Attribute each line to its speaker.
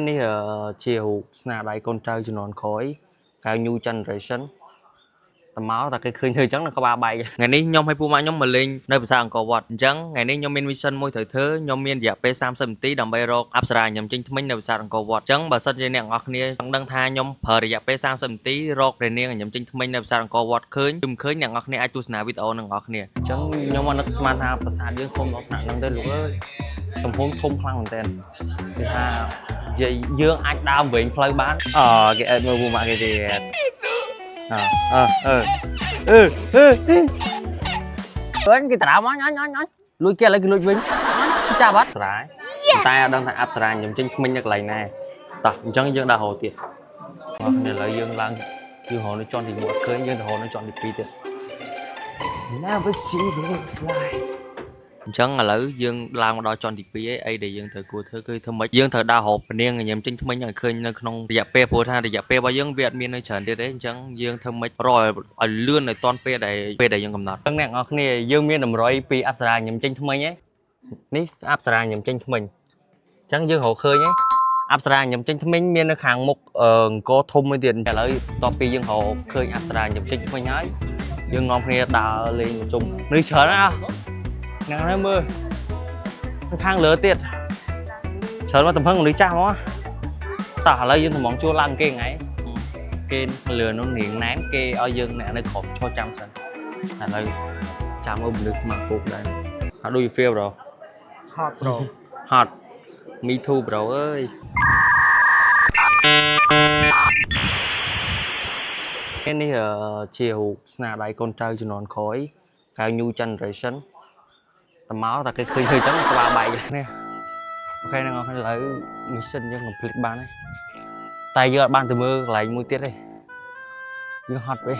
Speaker 1: នេះជារូបស្នាដៃកូនចៅជំនាន់ក្រោយក្រៅ new generation តមកតែគេឃើញធ្វើអញ្ចឹងនឹងក្បាលបែកថ្ងៃនេះខ្ញុំឲ្យពូម៉ាក់ខ្ញុំមកលេងនៅប្រាសាទអង្គរវត្តអញ្ចឹងថ្ងៃនេះខ្ញុំមាន mission មួយត្រូវធ្វើខ្ញុំមានរយៈពេល30នាទីដើម្បីរកអប្សរាខ្ញុំចេញថ្មិញនៅប្រាសាទអង្គរវត្តអញ្ចឹងបើសិនជាអ្នកនរគ្នាចង់ដឹងថាខ្ញុំប្រើរយៈពេល30នាទីរកព្រះនាងខ្ញុំចេញថ្មិញនៅប្រាសាទអង្គរវត្តឃើញខ្ញុំឃើញអ្នកនរគ្នាអាចទស្សនាវីដេអូនឹងអ្នកនរគ្នាអញ្ចឹងខ្ញុំអត់នឹកស្មានថាប្រាសាទយើងធំដល់ថ្នាក់ហ្នឹងទេលោកអើយទំហំធំខ្លាំងមែនតើគេថាយើងអាចដើរវិញផ្លូវបានគេអត់មើលពូម៉ាក់គេទៀតវិញគេតារមកអញលួចគេឥឡូវគេលួចវិញចាប់អត់ស្រ័យតែអត់ដឹងថាអប្សរាខ្ញុំចេញថ្មិញនៅកន្លែងណាតោះអញ្ចឹងយើងដើររហូតទៀតអស់គ្នាឥឡូវយើងឡើងយើងរហូតនៅជាន់ទី1អត់ឃើញយើងទៅរហូតនៅជាន់ទី2ទៀត Never see this light អញ្ចឹងឥឡូវយើងឡើងមកដល់ជាន់ទី2ហើយអីដែលយើងត្រូវគួរធ្វើគឺធ្វើម៉េចយើងត្រូវដើររហូតនាងញ៉ាំចេញថ្មិញឲ្យឃើញនៅក្នុងរយៈពេលព្រោះថារយៈពេលរបស់យើងវាអត់មាននៅច្រើនទៀតទេអញ្ចឹងយើងធ្វើម៉េចរកឲ្យលឿនឲ្យតាន់ពេលដែលយើងកំណត់អ្នកនរគ្នាយើងមានតម្រុយពីអប្សរាញ៉ាំចេញថ្មិញហ៎នេះអប្សរាញ៉ាំចេញថ្មិញអញ្ចឹងយើងរកឃើញហ៎អប្សរាញ៉ាំចេញថ្មិញមាននៅខាងមុខអង្គរធំមួយទៀតឥឡូវតទៅពីយើងរកឃើញអប្សរាញ៉ាំចេញថ្មិញហើយយើងនាំគ្នាដើរលេងជុំនេះច្រើនណាស់ណាស់មើលខាងលើទៀតច្រើនមកទំហឹងមនុស្សចាស់មកតោះឥឡូវយើងថ្មងជួលឡើងគេថ្ងៃគេលឿននោះនាងណែនគេឲ្យយើងអ្នកនៅក្រុមឈរចាំសិនឥឡូវចាំមើលមនុស្សស្មាក់ពុកដែរ How do you feel bro
Speaker 2: Hot bro
Speaker 1: Hot Me too bro អើយនេះជារូបស្នាដៃកូនចៅជំនាន់ក្រោយក្រៅ new generation តមកតែគេឃើញធ្វើអញ្ចឹងក្បាលបែកនេះអូខេអ្នកនរឥឡូវ mission យើង complete បានហើយតែយើងអត់បានទៅមើលកន្លែងមួយទៀតទេយើងហត់ពេក